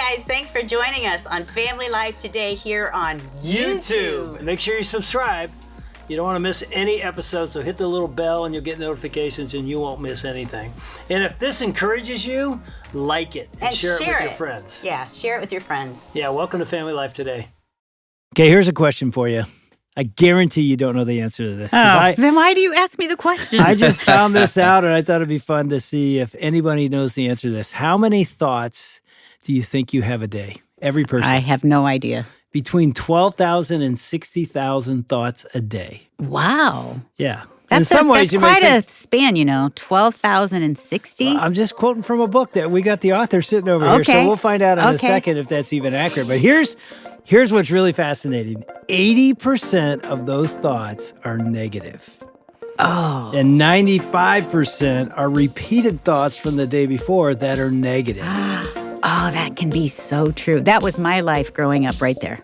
guys, thanks for joining us on Family Life today here on YouTube. Make sure you subscribe. You don't want to miss any episodes, so hit the little bell and you'll get notifications and you won't miss anything. And if this encourages you, like it and share it with your friends. Yeah, share it with your friends. Yeah, welcome to Family Life today. Okay, here's a question for you. I guarantee you don't know the answer to this. Then why do you ask me the question? I just found this out and I thought it'd be fun to see if anybody knows the answer to this. How many thoughts do you think you have a day? Every person. I have no idea. Between 12,000 and 60,000 thoughts a day. Wow. Yeah. That's quite a span, 12,000 and 60. Well, I'm just quoting from a book that we got the author sitting over here. So we'll find out in a second if that's even accurate. But here's what's really fascinating. 80% of those thoughts are negative. Oh. And 95% are repeated thoughts from the day before that are negative. Oh, that can be so true. That was my life growing up right there.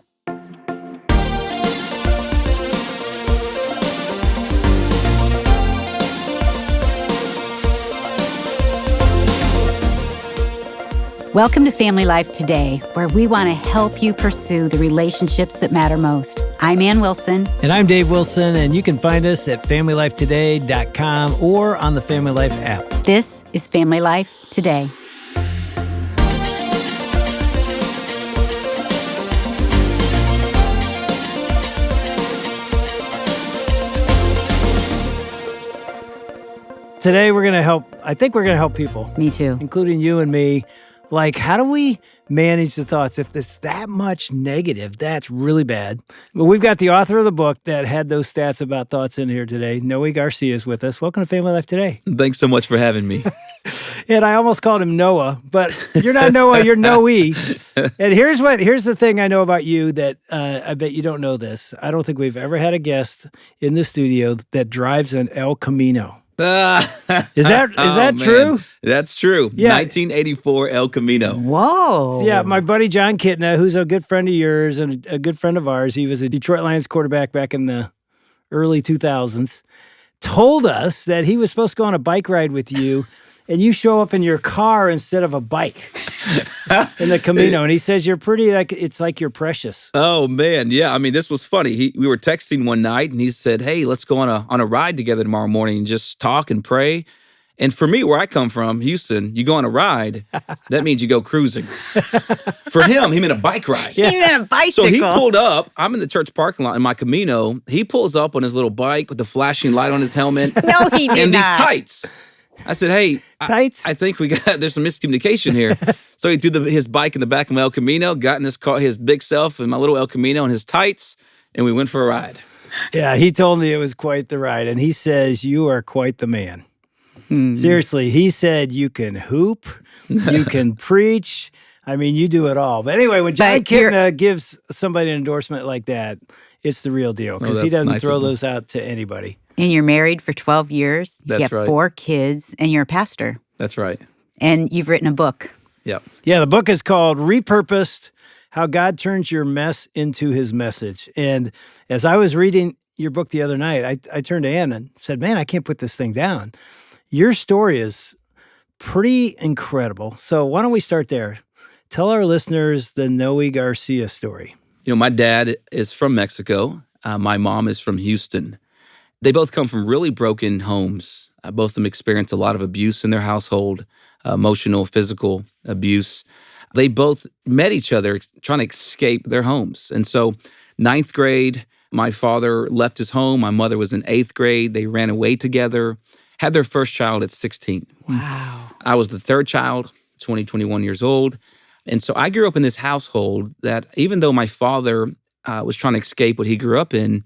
Welcome to Family Life Today, where we want to help you pursue the relationships that matter most. I'm Ann Wilson. And I'm Dave Wilson, and you can find us at FamilyLifeToday.com or on the Family Life app. This is Family Life Today. Today I think we're going to help people. Me too. Including you and me. Like, how do we manage the thoughts? If it's that much negative, that's really bad. But we've got the author of the book that had those stats about thoughts in here today. Noe Garcia is with us. Welcome to Family Life Today. Thanks so much for having me. And I almost called him Noah, but you're not Noah, you're Noe. And here's the thing I know about you that I bet you don't know this. I don't think we've ever had a guest in the studio that drives an El Camino. Is that true? That's true. Yeah. 1984 El Camino. Whoa. Yeah, my buddy John Kitna, who's a good friend of yours and a good friend of ours, he was a Detroit Lions quarterback back in the early 2000s, told us that he was supposed to go on a bike ride with you, and you show up in your car instead of a bike in the Camino. And he says you're pretty, it's like you're precious. Oh, man. Yeah. I mean, this was funny. We were texting one night, and he said, hey, let's go on a ride together tomorrow morning and just talk and pray. And for me, where I come from, Houston, you go on a ride, that means you go cruising. For him, he meant a bike ride. Yeah. He meant a bicycle. So he pulled up. I'm in the church parking lot in my Camino. He pulls up on his little bike with the flashing light on his helmet. No, he did and not. these tights. I said, hey, tights? I think there's some miscommunication here. So he threw his bike in the back of my El Camino, got in his car, his big self and my little El Camino and his tights, and we went for a ride. Yeah, he told me it was quite the ride. And he says, you are quite the man. Seriously, he said you can hoop, you can preach. I mean, you do it all. But anyway, when John Kitna gives somebody an endorsement like that, it's the real deal because he doesn't throw those out to anybody. And you're married for 12 years. That's you have right. 4 kids, and you're a pastor. That's right. And you've written a book. Yep. Yeah, the book is called Repurposed, How God Turns Your Mess into His Message. And as I was reading your book the other night, I turned to Ann and said, man, I can't put this thing down. Your story is pretty incredible. So why don't we start there? Tell our listeners the Noe Garcia story. My dad is from Mexico. My mom is from Houston. They both come from really broken homes. Both of them experienced a lot of abuse in their household, emotional, physical abuse. They both met each other trying to escape their homes. And so 9th grade, my father left his home. My mother was in 8th grade. They ran away together, had their first child at 16. Wow. I was the 3rd child, 21 years old. And so I grew up in this household that even though my father was trying to escape what he grew up in,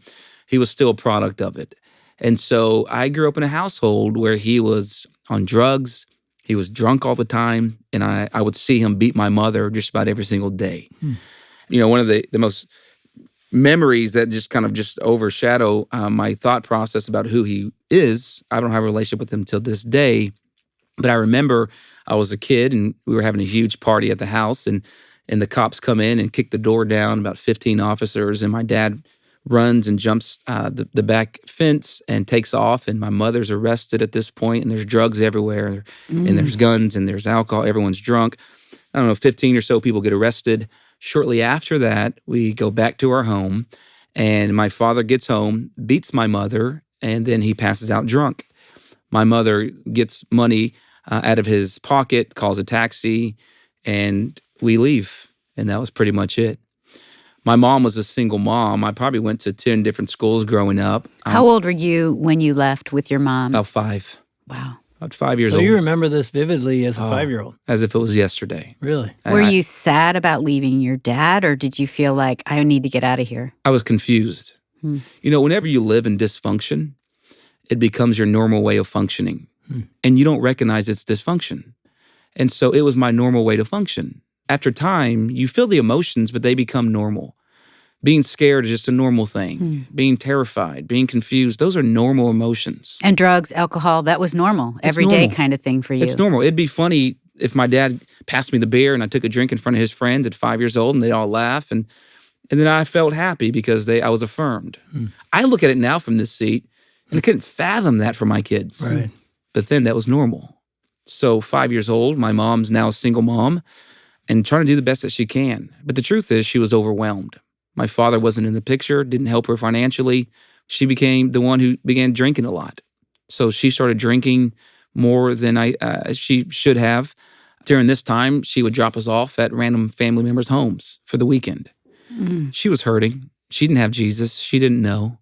he was still a product of it. And so I grew up in a household where he was on drugs, he was drunk all the time, and I would see him beat my mother just about every single day. One of the most memories that just kind of just overshadow my thought process about who he is, I don't have a relationship with him till this day, but I remember I was a kid and we were having a huge party at the house and the cops come in and kick the door down, about 15 officers, and my dad runs and jumps the back fence and takes off, and my mother's arrested at this point, and there's drugs everywhere, and there's guns, and there's alcohol, everyone's drunk. I don't know, 15 or so people get arrested. Shortly after that, we go back to our home, and my father gets home, beats my mother, and then he passes out drunk. My mother gets money out of his pocket, calls a taxi, and we leave. And that was pretty much it. My mom was a single mom. I probably went to 10 different schools growing up. How old were you when you left with your mom? About 5. Wow. About 5 years So old. you remember this vividly as a 5-year-old? As if it was yesterday. Really? Were you sad about leaving your dad, or did you feel like, I need to get out of here? I was confused. You know, whenever you live in dysfunction, it becomes your normal way of functioning. And you don't recognize it's dysfunction. And so it was my normal way to function. After time, you feel the emotions, but they become normal. Being scared is just a normal thing. Being terrified, being confused, those are normal emotions. And drugs, alcohol, that was normal. Everyday normal. kind of thing for you. It's normal. It'd be funny if my dad passed me the beer and I took a drink in front of his friends at 5 years old and they'd all laugh. And then I felt happy because I was affirmed. I look at it now from this seat and I couldn't fathom that for my kids. Right. But then that was normal. So 5 years old, my mom's now a single mom and trying to do the best that she can. But the truth is she was overwhelmed. My father wasn't in the picture, didn't help her financially. She became the one who began drinking a lot. So she started drinking more than she should have. During this time, she would drop us off at random family members' homes for the weekend. She was hurting. She didn't have Jesus. She didn't know.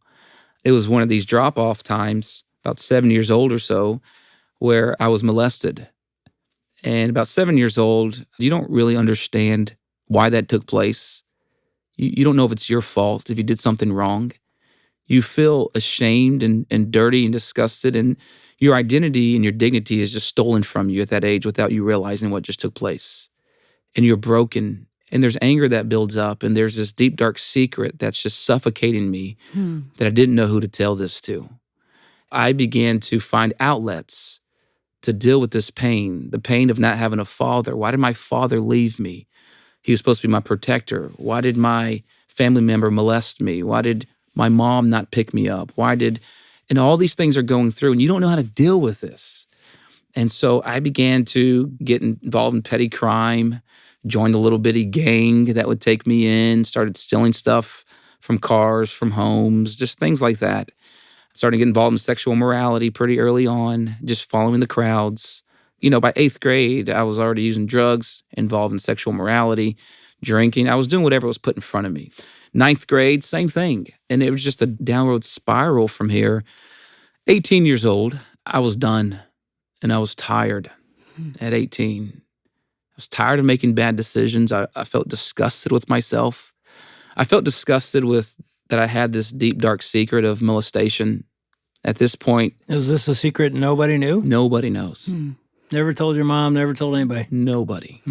It was one of these drop-off times, about 7 years old or so, where I was molested. And about 7 years old, you don't really understand why that took place. You don't know if it's your fault, if you did something wrong. You feel ashamed and dirty and disgusted, and your identity and your dignity is just stolen from you at that age without you realizing what just took place. And you're broken, and there's anger that builds up, and there's this deep, dark secret that's just suffocating me that I didn't know who to tell this to. I began to find outlets to deal with this pain, the pain of not having a father. Why did my father leave me? He was supposed to be my protector. Why did my family member molest me? Why did my mom not pick me up? And all these things are going through, and you don't know how to deal with this. And so I began to get involved in petty crime, joined a little bitty gang that would take me in, started stealing stuff from cars, from homes, just things like that. Started getting involved in sexual morality pretty early on, just following the crowds. You know, by 8th grade, I was already using drugs, involved in sexual morality, drinking. I was doing whatever was put in front of me. 9th grade, same thing. And it was just a downward spiral from here. 18 years old, I was done. And I was tired at 18. I was tired of making bad decisions. I felt disgusted with myself. I felt disgusted with that I had this deep, dark secret of molestation. At this point, Is this a secret nobody knew? nobody knows. Never told your mom, never told anybody. Nobody.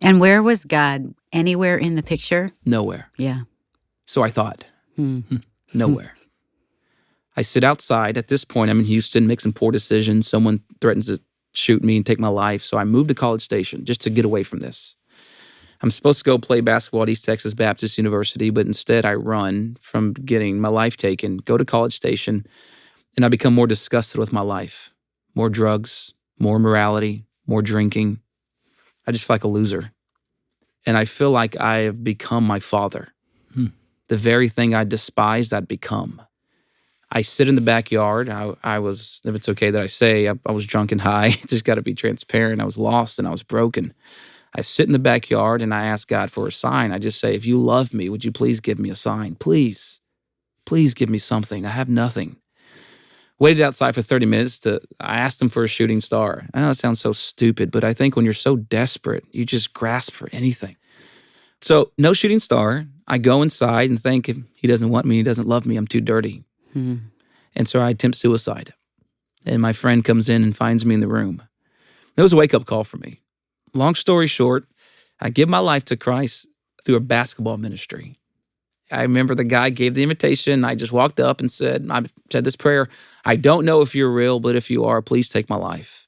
And where was God? Anywhere in the picture? Nowhere. Yeah. So I thought, nowhere. I sit outside. At this point, I'm in Houston, make some poor decisions. Someone threatens to shoot me and take my life. So I moved to College Station just to get away from this. I'm supposed to go play basketball at East Texas Baptist University, but instead I run from getting my life taken, go to College Station, and I become more disgusted with my life. More drugs, more immorality, more drinking. I just feel like a loser. And I feel like I have become my father. The very thing I despised, I'd become. I sit in the backyard. I was, if it's okay that I say, I was drunk and high. Just got to be transparent. I was lost and I was broken. I sit in the backyard and I ask God for a sign. I just say, if you love me, would you please give me a sign? Please, please give me something. I have nothing. Waited outside for 30 minutes. I asked him for a shooting star. I know it sounds so stupid, but I think when you're so desperate, you just grasp for anything. So no shooting star. I go inside and think, if he doesn't want me, he doesn't love me, I'm too dirty. And so I attempt suicide. And my friend comes in and finds me in the room. It was a wake-up call for me. Long story short, I give my life to Christ through a basketball ministry. I remember the guy gave the invitation. I just walked up and I said this prayer, I don't know if you're real, but if you are, please take my life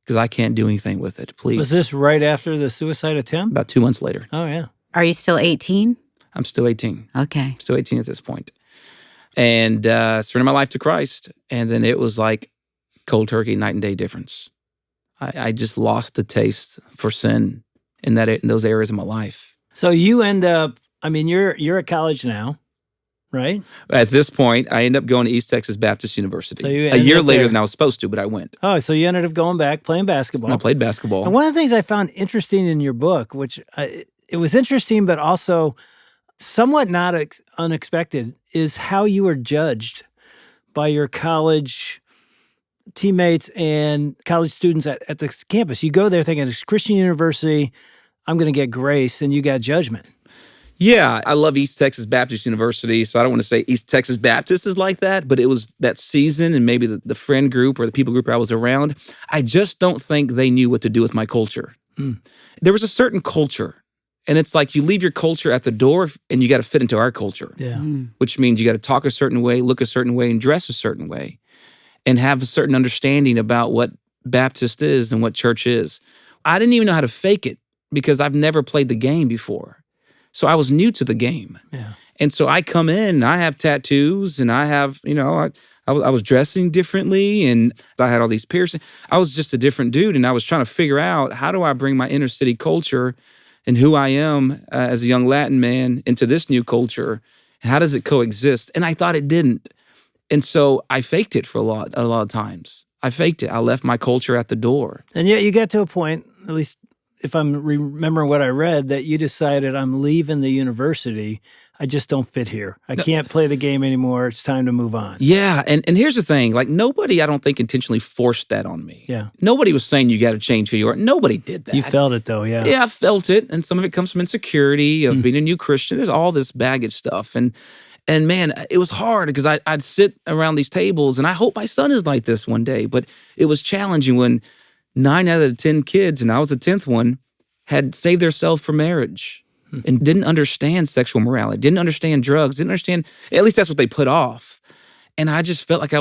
because I can't do anything with it. Please. Was this right after the suicide attempt? About 2 months later. Oh, yeah. Are you still 18? I'm still 18. Okay. Still 18 at this point. And surrendered my life to Christ. And then it was like cold turkey, night and day difference. I just lost the taste for sin in those areas of my life. So you end up, I mean, you're at college now, right? At this point, I ended up going to East Texas Baptist University So you a ended year up later there. than I was supposed to, but I went. Oh, so you ended up going back, playing basketball. And I played basketball. And one of the things I found interesting in your book, which it was interesting, but also somewhat not unexpected, is how you were judged by your college teammates and college students at the campus. You go there thinking it's Christian University, I'm going to get grace, and you got judgment. Yeah, I love East Texas Baptist University, so I don't want to say East Texas Baptist is like that, but it was that season and maybe the friend group or the people group I was around. I just don't think they knew what to do with my culture. There was a certain culture, and it's like you leave your culture at the door and you got to fit into our culture, which means you got to talk a certain way, look a certain way, and dress a certain way, and have a certain understanding about what Baptist is and what church is. I didn't even know how to fake it because I've never played the game before. So I was new to the game. Yeah. And so I come in and I have tattoos and I have, I was dressing differently and I had all these piercings. I was just a different dude, and I was trying to figure out, how do I bring my inner city culture and who I am as a young Latin man into this new culture? How does it coexist? And I thought it didn't. And so I faked it for a lot of times. I faked it. I left my culture at the door. And yet you got to a point, at least if I'm remembering what I read, that you decided, I'm leaving the university. I just don't fit here. I can't play the game anymore. It's time to move on. Yeah. And here's the thing. Like, nobody, I don't think, intentionally forced that on me. Yeah. Nobody was saying you got to change who you are. Nobody did that. You felt it though, yeah. Yeah, I felt it. And some of it comes from insecurity of being a new Christian. There's all this baggage stuff. And man, it was hard because I'd sit around these tables and I hope my son is like this one day. But it was challenging when 9 out of the 10 kids, and I was the 10th one, had saved themselves for marriage and didn't understand sexual morality, didn't understand drugs, didn't understand, at least that's what they put off. And I just felt like I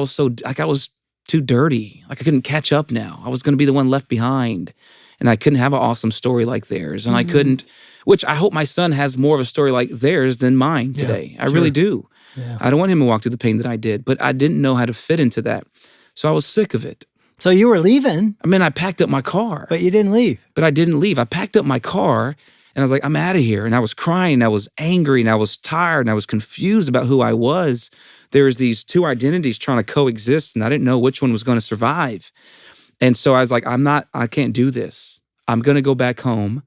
was too dirty. Like I couldn't catch up now. I was going to be the one left behind. And I couldn't have an awesome story like theirs. And I couldn't, which I hope my son has more of a story like theirs than mine today. I really do. Yeah. I don't want him to walk through the pain that I did, but I didn't know how to fit into that. So I was sick of it. So you were leaving. I mean, I packed up my car. But you didn't leave. But I didn't leave. I packed up my car and I was like, I'm out of here. And I was crying, I was angry, and I was tired, and I was confused about who I was. There was these two identities trying to coexist, and I didn't know which one was going to survive. And so I was like, I can't do this. I'm going to go back home.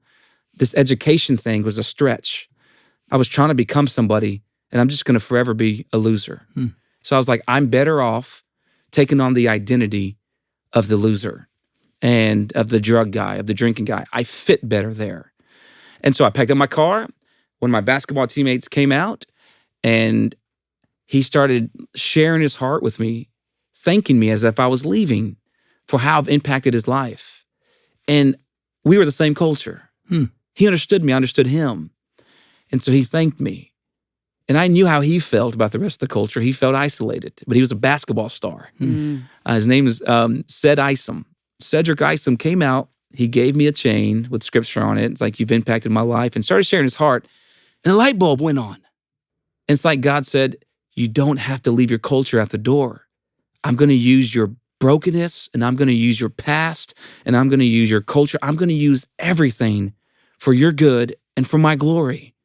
This education thing was a stretch. I was trying to become somebody, and I'm just going to forever be a loser. So I was like, I'm better off taking on the identity of the loser and of the drug guy, of the drinking guy. I fit better there. And so I packed up my car. One of my basketball teammates came out and he started sharing his heart with me, thanking me as if I was leaving for how I've impacted his life. And we were the same culture. He understood me, I understood him. And so he thanked me. And I knew how he felt about the rest of the culture. He felt isolated, but he was a basketball star. His name is Ced Isom. Cedric Isom came out. He gave me a chain with scripture on it. It's like, you've impacted my life, and started sharing his heart. And a light bulb went on. And it's like God said, you don't have to leave your culture at the door. I'm going to use your brokenness, and I'm going to use your past, and I'm going to use your culture. I'm going to use everything for your good and for my glory.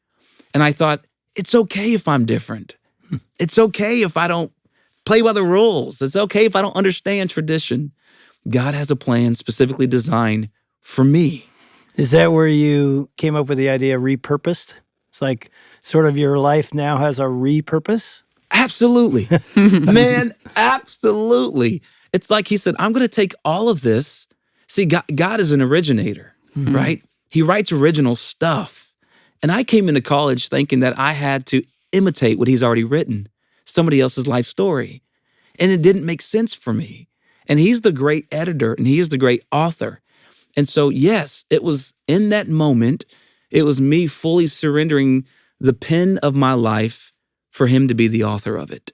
And I thought, it's okay if I'm different. It's okay if I don't play by the rules. It's okay if I don't understand tradition. God has a plan specifically designed for me. Is that where you came up with the idea of repurposed? It's like sort of your life now has a repurpose? Absolutely. Man, absolutely. It's like he said, I'm going to take all of this. See, God is an originator, right? He writes original stuff. And I came into college thinking that I had to imitate what he's already written, somebody else's life story. And it didn't make sense for me. And he's the great editor and he is the great author. And so, yes, it was in that moment, it was me fully surrendering the pen of my life for him to be the author of it.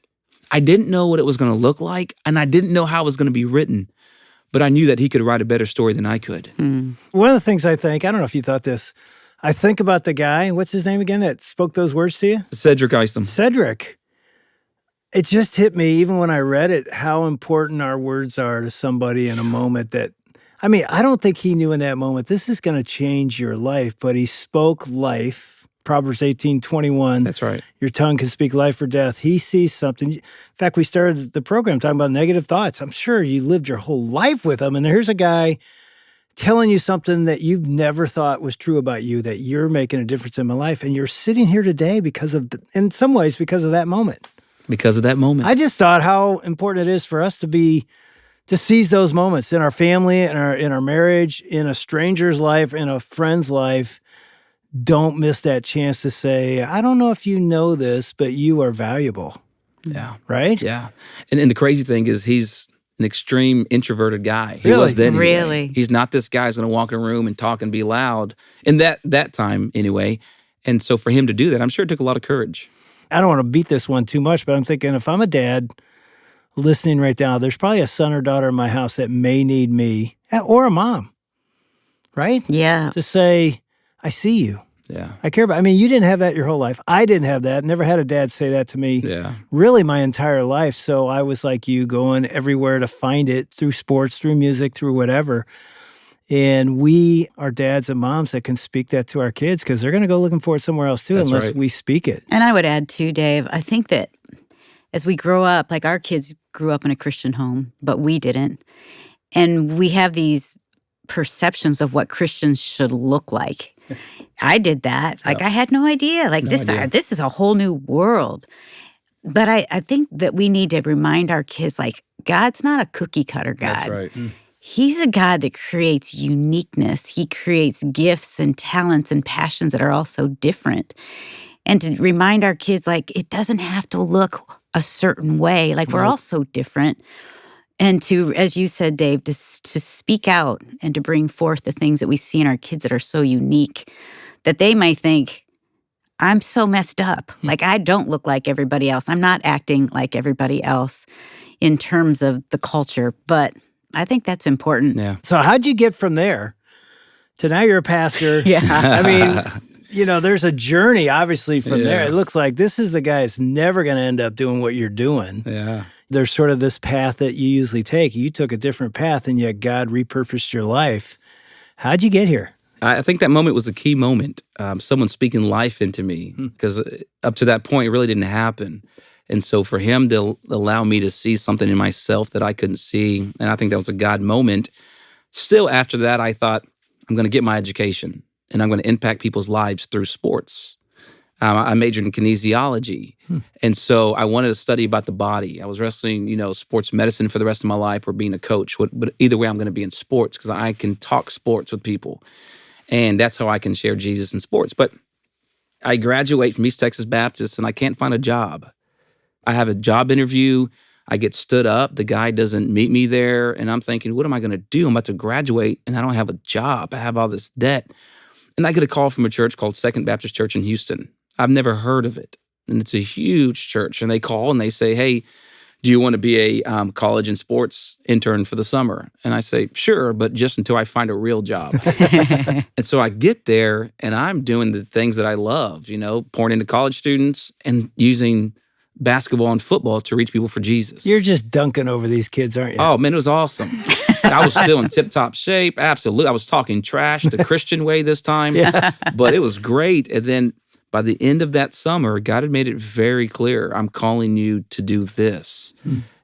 I didn't know what it was going to look like, and I didn't know how it was going to be written, but I knew that he could write a better story than I could. One of the things I think, I don't know if you thought this, I think about the guy, what's his name again, that spoke those words to you? Cedric Isom. Cedric. It just hit me, even when I read it, how important our words are to somebody in a moment that I mean, I don't think he knew in that moment, this is going to change your life, but he spoke life. Proverbs 18:21. That's right. Your tongue can speak life or death. He sees something. In fact, we started the program talking about negative thoughts. I'm sure you lived your whole life with them. And here's a guy telling you something that you've never thought was true about you, that you're making a difference in my life. And you're sitting here today because of, in some ways, because of that moment. Because of that moment. I just thought how important it is for us to seize those moments in our family, in our marriage, in a stranger's life, in a friend's life. Don't miss that chance to say, I don't know if you know this, but you are valuable. Yeah. Right? Yeah. And the crazy thing is he's an extreme introverted guy. He Really? was then. Anyway. Really? He's not this guy who's going to walk in a room and talk and be loud. In that time, anyway. And so for him to do that, I'm sure it took a lot of courage. I don't want to beat this one too much, but I'm thinking if I'm a dad listening right now, there's probably a son or daughter in my house that may need me, or a mom, right? Yeah. To say, I see you. Yeah. I care about. I mean, you didn't have that your whole life. I didn't have that. Never had a dad say that to me. Yeah. Really, my entire life. So I was like you, going everywhere to find it through sports, through music, through whatever. And we are dads and moms that can speak that to our kids because they're going to go looking for it somewhere else too, That's unless right. we speak it. And I would add too, Dave, I think that as we grow up, like our kids grew up in a Christian home, but we didn't. And we have these perceptions of what Christians should look like. I did that. Like I had no idea. Like this is a whole new world. But I think that we need to remind our kids, like, God's not a cookie cutter God. That's right. He's a God that creates uniqueness. He creates gifts and talents and passions that are all so different. And to remind our kids, like, it doesn't have to look a certain way. Like, we're all so different. And to, as you said, Dave, to speak out and to bring forth the things that we see in our kids that are so unique, that they might think, I'm so messed up. Like, I don't look like everybody else. I'm not acting like everybody else in terms of the culture. But I think that's important. Yeah. So how'd you get from there to now you're a pastor? Yeah. I mean, there's a journey, obviously, from there. It looks like this is the guy that's never going to end up doing what you're doing. Yeah. There's sort of this path that you usually take. You took a different path, and yet God repurposed your life. How'd you get here? I think that moment was a key moment. Someone speaking life into me, because up to that point, it really didn't happen. And so for him to allow me to see something in myself that I couldn't see, and I think that was a God moment. Still, after that, I thought, I'm going to get my education, and I'm going to impact people's lives through sports. I majored in kinesiology, and so I wanted to study about the body. I was wrestling, sports medicine for the rest of my life or being a coach. But either way, I'm going to be in sports because I can talk sports with people, and that's how I can share Jesus in sports. But I graduate from East Texas Baptist, and I can't find a job. I have a job interview. I get stood up. The guy doesn't meet me there, and I'm thinking, what am I going to do? I'm about to graduate, and I don't have a job. I have all this debt. And I get a call from a church called Second Baptist Church in Houston. I've never heard of it. And it's a huge church. And they call and they say, hey, do you want to be a college and sports intern for the summer? And I say, sure, but just until I find a real job. And so I get there and I'm doing the things that I love, pouring into college students and using basketball and football to reach people for Jesus. You're just dunking over these kids, aren't you? Oh, man, it was awesome. I was still in tip-top shape. Absolutely. I was talking trash the Christian way this time. But it was great. And then by the end of that summer, God had made it very clear, I'm calling you to do this.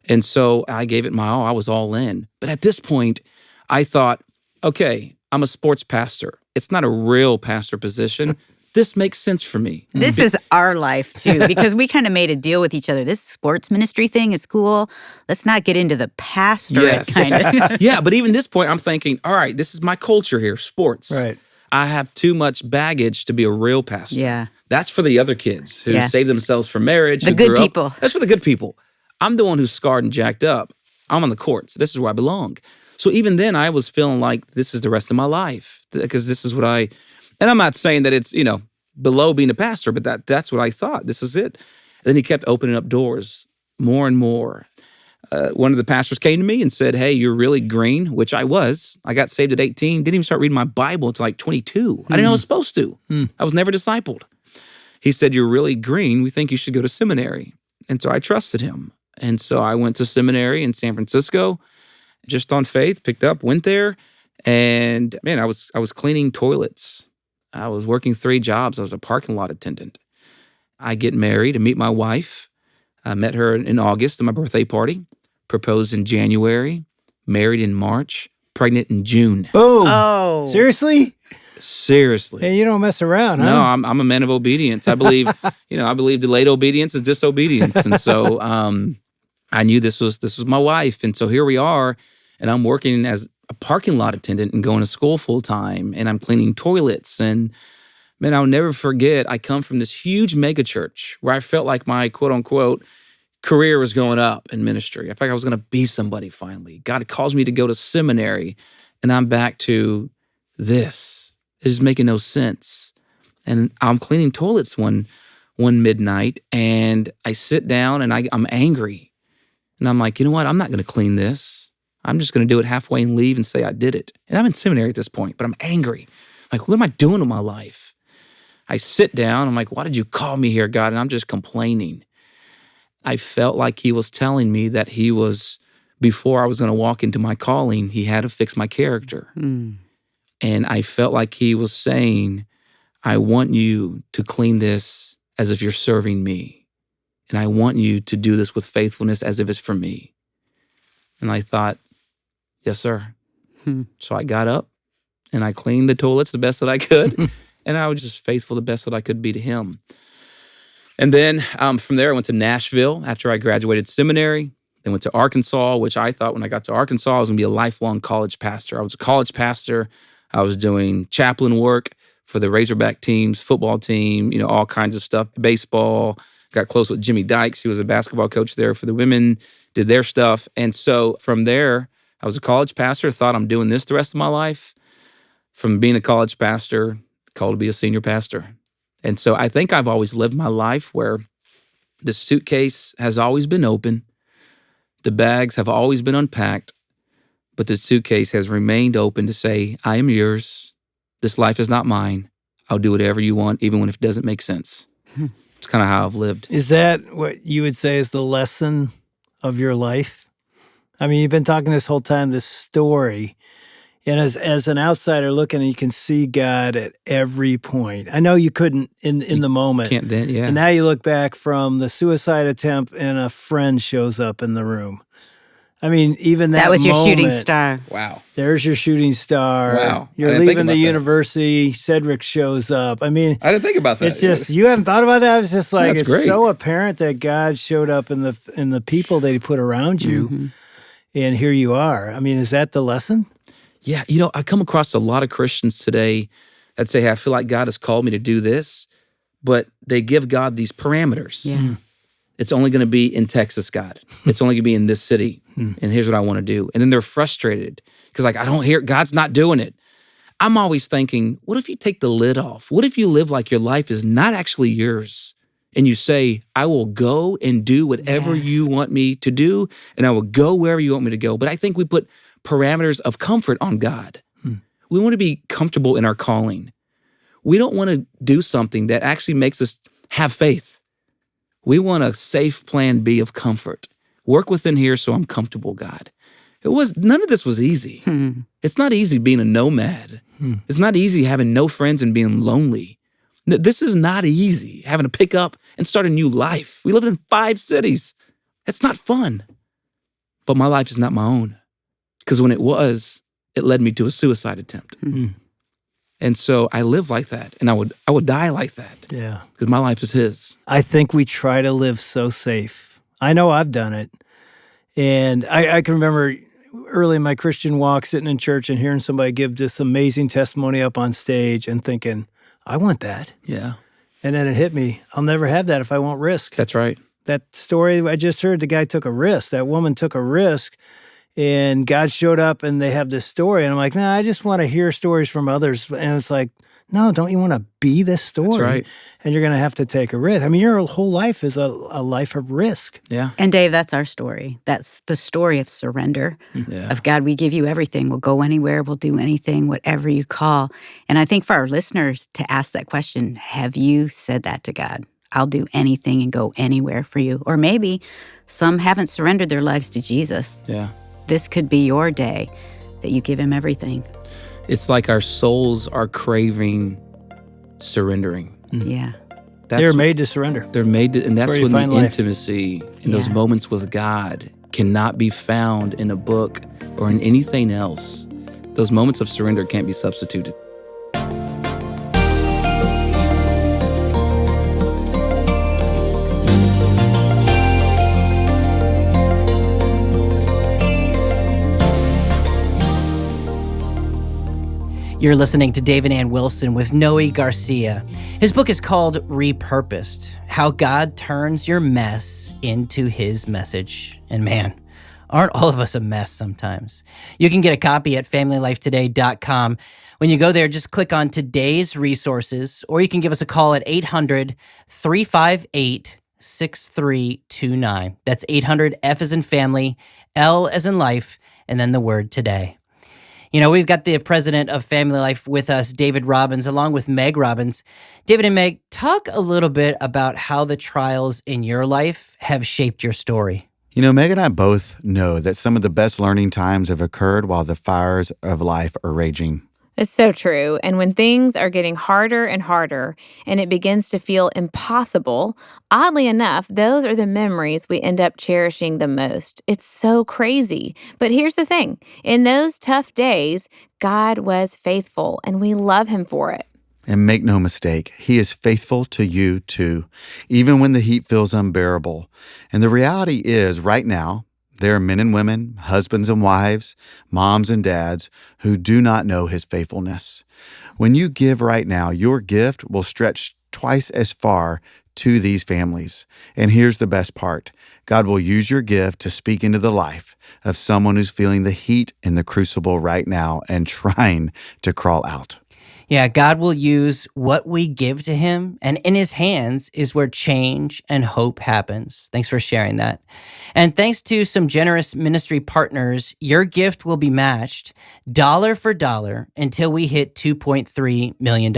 And so I gave it my all. I was all in. But at this point, I thought, okay, I'm a sports pastor. It's not a real pastor position. This makes sense for me. This is our life, too, because we kind of made a deal with each other. This sports ministry thing is cool. Let's not get into the pastorate kind of. Yeah, but even this point, I'm thinking, all right, this is my culture here, sports. Right. I have too much baggage to be a real pastor. Yeah. That's for the other kids who save themselves for marriage. The good people. That's for the good people. I'm the one who's scarred and jacked up. I'm on the courts. This is where I belong. So even then, I was feeling like this is the rest of my life because this is what and I'm not saying that it's, below being a pastor, but that's what I thought. This is it. And then he kept opening up doors more and more. One of the pastors came to me and said, hey, you're really green, which I was. I got saved at 18, didn't even start reading my Bible until like 22. I didn't know I was supposed to. I was never discipled. He said, you're really green. We think you should go to seminary. And so I trusted him. And so I went to seminary in San Francisco, just on faith, picked up, went there. And man, I was cleaning toilets. I was working 3 jobs. I was a parking lot attendant. I get married and meet my wife. I met her in August at my birthday party, proposed in January, married in March, pregnant in June. Boom. Oh. Seriously? Seriously. Hey, you don't mess around, huh? No, I'm a man of obedience. I believe, I believe delayed obedience is disobedience. And so I knew this was my wife. And so here we are, and I'm working as a parking lot attendant and going to school full time, and I'm cleaning toilets. And man, I'll never forget, I come from this huge mega church where I felt like my quote unquote career was going up in ministry. I felt like I was going to be somebody finally. God calls me to go to seminary, and I'm back to this. It's making no sense. And I'm cleaning toilets one midnight, and I sit down and I'm angry. And I'm like, you know what? I'm not going to clean this. I'm just going to do it halfway and leave and say I did it. And I'm in seminary at this point, but I'm angry. Like, what am I doing with my life? I sit down. I'm like, why did you call me here, God? And I'm just complaining. I felt like he was telling me that before I was going to walk into my calling, he had to fix my character. And I felt like he was saying, I want you to clean this as if you're serving me. And I want you to do this with faithfulness as if it's for me. And I thought, yes, sir. So I got up and I cleaned the toilets the best that I could. And I was just faithful the best that I could be to him. And then from there, I went to Nashville after I graduated seminary. Then went to Arkansas, which I thought when I got to Arkansas, I was going to be a lifelong college pastor. I was a college pastor. I was doing chaplain work for the Razorback teams, football team, all kinds of stuff, baseball. Got close with Jimmy Dykes. He was a basketball coach there for the women, did their stuff. And so from there, I was a college pastor, thought I'm doing this the rest of my life. From being a college pastor, called to be a senior pastor. And so I think I've always lived my life where the suitcase has always been open. The bags have always been unpacked. But the suitcase has remained open to say, I am yours. This life is not mine. I'll do whatever you want, even when it doesn't make sense. It's kind of how I've lived. Is that what you would say is the lesson of your life? I mean, you've been talking this whole time, this story. And as an outsider looking, you can see God at every point. I know you couldn't in the moment. Can't then, yeah. And now you look back from the suicide attempt and a friend shows up in the room. I mean, even that was your moment, shooting star. Wow. There's your shooting star. Wow. You're I didn't think leaving the about that. university. Cedric shows up. I mean, I didn't think about that. it's just, you haven't thought about that? It's just like, That's it's great. so apparent that God showed up in the people that he put around you. And here you are. I mean, is that the lesson? Yeah, I come across a lot of Christians today that say, hey, I feel like God has called me to do this, but they give God these parameters. Yeah. It's only going to be in Texas, God. It's only going to be in this city, and here's what I want to do. And then they're frustrated because I don't hear, God's not doing it. I'm always thinking, what if you take the lid off? What if you live like your life is not actually yours? And you say, I will go and do whatever you want me to do, and I will go wherever you want me to go. But I think we put parameters of comfort on God. We want to be comfortable in our calling. We don't want to do something that actually makes us have faith. We want a safe plan B of comfort. Work within here so I'm comfortable, God. None of this was easy. It's not easy being a nomad. It's not easy having no friends and being lonely. This is not easy, having to pick up and start a new life. We lived in 5 cities. It's not fun. But my life is not my own. Because when it was, it led me to a suicide attempt. And so I live like that, and I would die like that. Yeah. Because my life is his. I think we try to live so safe. I know I've done it. And I can remember early in my Christian walk, sitting in church and hearing somebody give this amazing testimony up on stage and thinking, I want that. Yeah. And then it hit me, I'll never have that if I won't risk. That's right. That story I just heard, the guy took a risk. That woman took a risk. And God showed up and they have this story. And I'm like, nah, I just want to hear stories from others. And it's like, no, don't you want to be this story? That's right. And you're going to have to take a risk. I mean, your whole life is a life of risk. Yeah. And Dave, that's our story. That's the story of surrender, Yeah. of God, we give you everything. We'll go anywhere. We'll do anything, whatever you call. And I think for our listeners to ask that question, have you said that to God? I'll do anything and go anywhere for you. Or maybe some haven't surrendered their lives to Jesus. Yeah. This could be your day that you give him everything. It's like our souls are craving surrendering. Yeah. They're made to surrender. They're made to, and that's Where you when the find life. intimacy and those Yeah. moments with God cannot be found in a book or in anything else. Those moments of surrender can't be substituted. You're listening to David Ann Wilson with Noe Garcia. His book is called Repurposed: How God Turns Your Mess into His Message. And man, aren't all of us a mess sometimes? You can get a copy at FamilyLifeToday.com. When you go there, just click on today's resources, or you can give us a call at 800-358-6329. That's 800, F as in family, L as in life, and then the word today. You know, we've got the president of Family Life with us, David Robbins, along with Meg Robbins. David and Meg, talk a little bit about how the trials in your life have shaped your story. You know, Meg and I both know that some of the best learning times have occurred while the fires of life are raging. It's so true. And when things are getting harder and harder and it begins to feel impossible, oddly enough, those are the memories we end up cherishing the most. It's so crazy. But here's the thing. In those tough days, God was faithful, and we love him for it. And make no mistake, he is faithful to you too, even when the heat feels unbearable. And the reality is, right now, there are men and women, husbands and wives, moms and dads who do not know his faithfulness. When you give right now, your gift will stretch twice as far to these families. And here's the best part. God will use your gift to speak into the life of someone who's feeling the heat in the crucible right now and trying to crawl out. Yeah, God will use what we give to him, and in his hands is where change and hope happens. Thanks for sharing that. And thanks to some generous ministry partners, your gift will be matched dollar for dollar until we hit $2.3 million.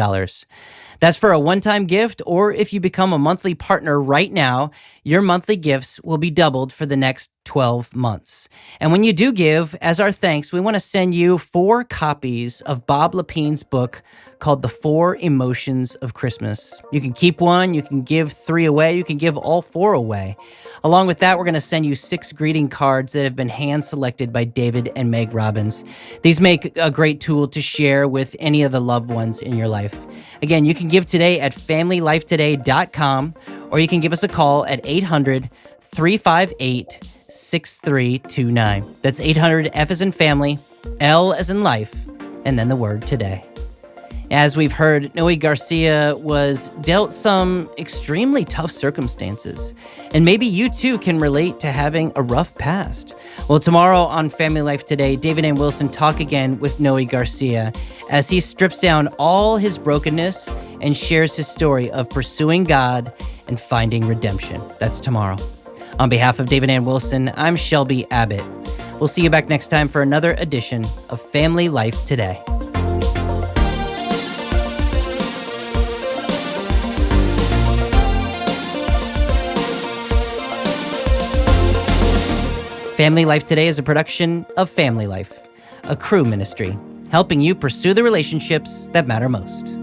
That's for a one-time gift, or if you become a monthly partner right now, your monthly gifts will be doubled for the next 12 months. And when you do give, as our thanks, we want to send you 4 copies of Bob Lapine's book called The 4 Emotions of Christmas. You can keep one, you can give 3 away, you can give all 4 away. Along with that, we're going to send you 6 greeting cards that have been hand-selected by David and Meg Robbins. These make a great tool to share with any of the loved ones in your life. Again, you can give today at FamilyLifeToday.com, or you can give us a call at 800-358-6329. That's 800, F as in family, L as in life, and then the word today. As we've heard, Noe Garcia was dealt some extremely tough circumstances, and maybe you too can relate to having a rough past. Well, tomorrow on Family Life Today, David and Wilson talk again with Noe Garcia as he strips down all his brokenness and shares his story of pursuing God and finding redemption. That's tomorrow. On behalf of David Ann Wilson, I'm Shelby Abbott. We'll see you back next time for another edition of Family Life Today. Family Life Today is a production of Family Life, a crew ministry, helping you pursue the relationships that matter most.